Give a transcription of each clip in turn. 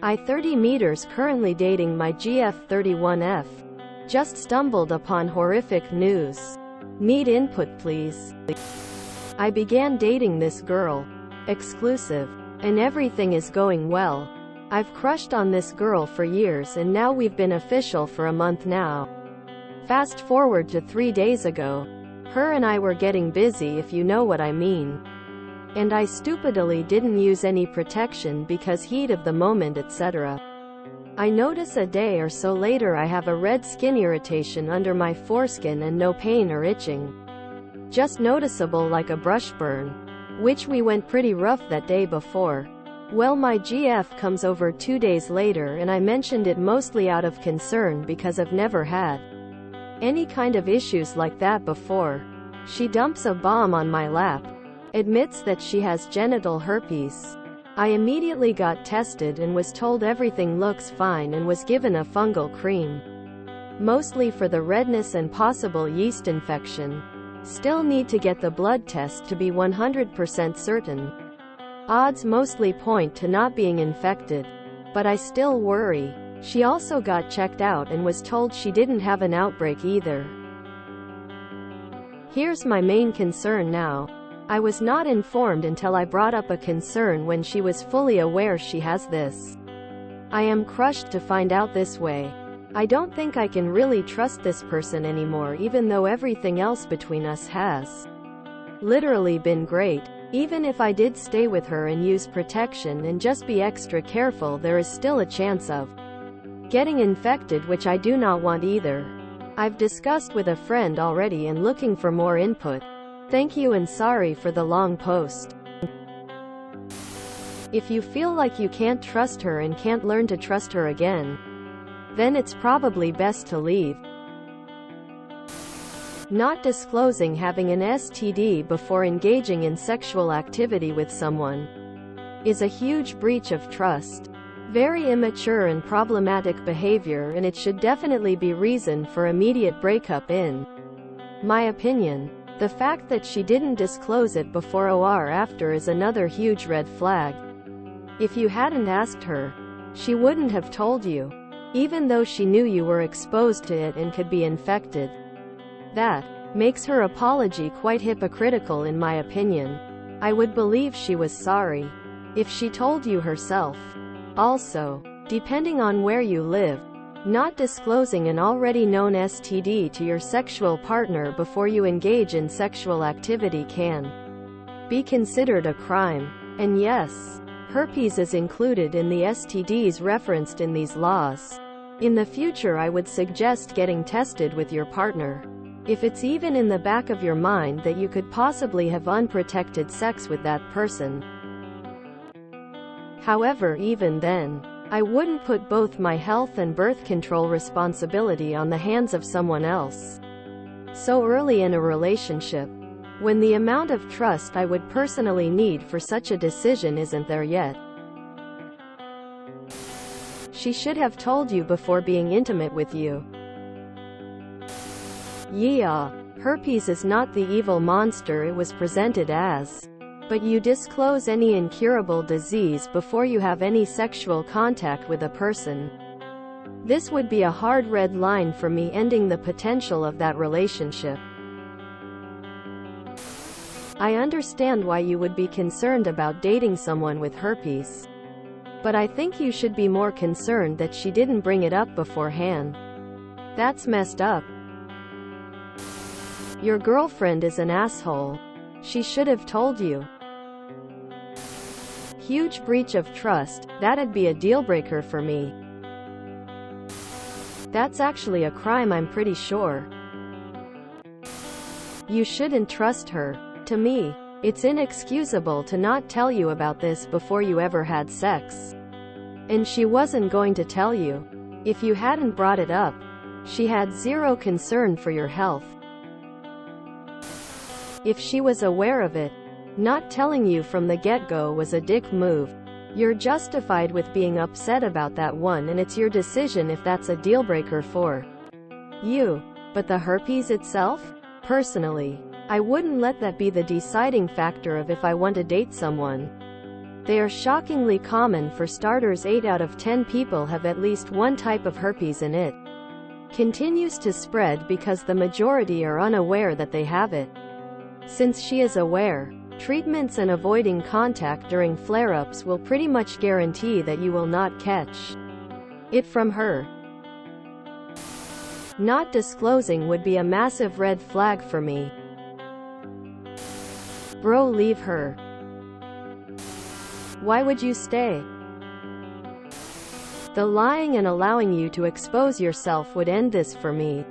I 30 meters currently dating my GF31F. Just stumbled upon horrific news. Need input please. I began dating this girl. Exclusive. And everything is going well. I've crushed on this girl for years and now we've been official for a month now. Fast forward to 3 days ago. Her and I were getting busy, if you know what I mean. And I stupidly didn't use any protection because heat of the moment, etc. I notice a day or so later I have a red skin irritation under my foreskin and no pain or itching. Just noticeable like a brush burn. Which we went pretty rough that day before. Well, my GF comes over 2 days later and I mentioned it mostly out of concern because I've never had any kind of issues like that before. She dumps a bomb on my lap. Admits that she has genital herpes. I immediately got tested and was told everything looks fine and was given a fungal cream. Mostly for the redness and possible yeast infection. Still need to get the blood test to be 100% certain. Odds mostly point to not being infected. But I still worry. She also got checked out and was told she didn't have an outbreak either. Here's my main concern now. I was not informed until I brought up a concern when she was fully aware she has this. I am crushed to find out this way. I don't think I can really trust this person anymore, even though everything else between us has literally been great. Even if I did stay with her and use protection and just be extra careful, there is still a chance of getting infected, which I do not want either. I've discussed with a friend already and looking for more input. Thank you and sorry for the long post. If you feel like you can't trust her and can't learn to trust her again, then it's probably best to leave. Not disclosing having an STD before engaging in sexual activity with someone is a huge breach of trust. Very immature and problematic behavior, and it should definitely be reason for immediate breakup in my opinion. The fact that she didn't disclose it before or after is another huge red flag. If you hadn't asked her, she wouldn't have told you, even though she knew you were exposed to it and could be infected. That makes her apology quite hypocritical in my opinion. I would believe she was sorry if she told you herself. Also, depending on where you live, not disclosing an already known STD to your sexual partner before you engage in sexual activity can be considered a crime. And yes, herpes is included in the STDs referenced in these laws. In the future, I would suggest getting tested with your partner. If it's even in the back of your mind that you could possibly have unprotected sex with that person. However, even then, I wouldn't put both my health and birth control responsibility on the hands of someone else so early in a relationship, when the amount of trust I would personally need for such a decision isn't there yet. She should have told you before being intimate with you. Yeah, herpes is not the evil monster it was presented as. But you disclose any incurable disease before you have any sexual contact with a person. This would be a hard red line for me, ending the potential of that relationship. I understand why you would be concerned about dating someone with herpes. But I think you should be more concerned that she didn't bring it up beforehand. That's messed up. Your girlfriend is an asshole. She should have told you. Huge breach of trust. That'd be a deal breaker for me. That's actually a crime, I'm pretty sure. You shouldn't trust her. To me, it's inexcusable to not tell you about this before you ever had sex. And she wasn't going to tell you. If you hadn't brought it up, she had zero concern for your health. If she was aware of it, not telling you from the get-go was a dick move. You're justified with being upset about that one, and it's your decision if that's a deal breaker for you. But the herpes itself? Personally, I wouldn't let that be the deciding factor of if I want to date someone. They are shockingly common. For starters, 8 out of 10 people have at least one type of herpes, and it continues to spread because the majority are unaware that they have it. Since she is aware, treatments and avoiding contact during flare-ups will pretty much guarantee that you will not catch it from her. Not disclosing would be a massive red flag for me. Bro, leave her. Why would you stay? The lying and allowing you to expose yourself would end this for me.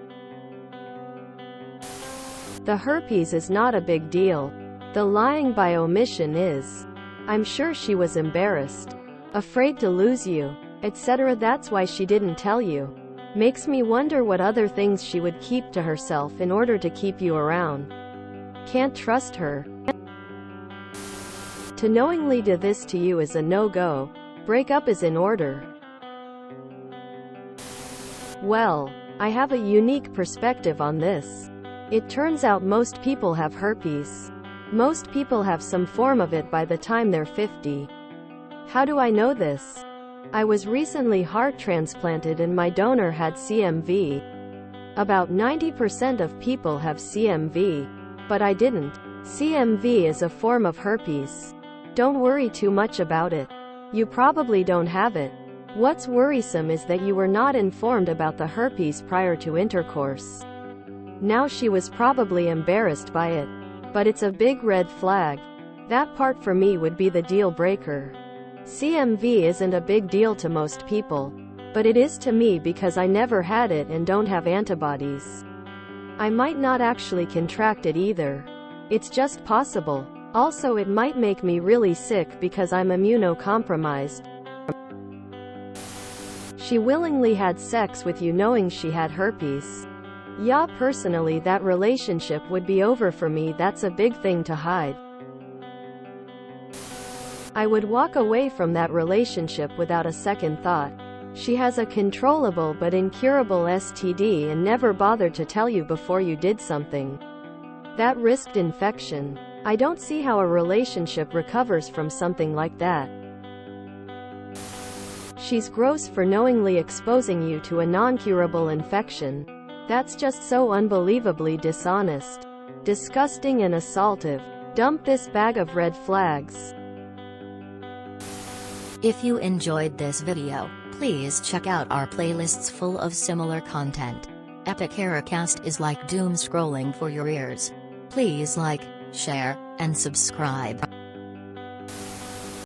The herpes is not a big deal. The lying by omission is. I'm sure she was embarrassed, afraid to lose you, etc. That's why she didn't tell you. Makes me wonder what other things she would keep to herself in order to keep you around. Can't trust her. To knowingly do this to you is a no-go. Breakup is in order. Well, I have a unique perspective on this. It turns out most people have herpes. Most people have some form of it by the time they're 50. How do I know this? I was recently heart transplanted and my donor had CMV. About 90% of people have CMV. But I didn't. CMV is a form of herpes. Don't worry too much about it. You probably don't have it. What's worrisome is that you were not informed about the herpes prior to intercourse. Now she was probably embarrassed by it. But it's a big red flag. That part for me would be the deal breaker. CMV isn't a big deal to most people. But it is to me because I never had it and don't have antibodies. I might not actually contract it either. It's just possible. Also, it might make me really sick because I'm immunocompromised. She willingly had sex with you knowing she had herpes. Yeah, personally that relationship would be over for me. That's a big thing to hide. I would walk away from that relationship without a second thought. She has a controllable but incurable STD and never bothered to tell you before you did something that risked infection. I don't see how a relationship recovers from something like that. She's gross for knowingly exposing you to a non-curable infection. That's just so unbelievably dishonest, disgusting and assaultive. Dump this bag of red flags. If you enjoyed this video, please check out our playlists full of similar content. Epic Haircast is like doom scrolling for your ears. Please like, share, and subscribe.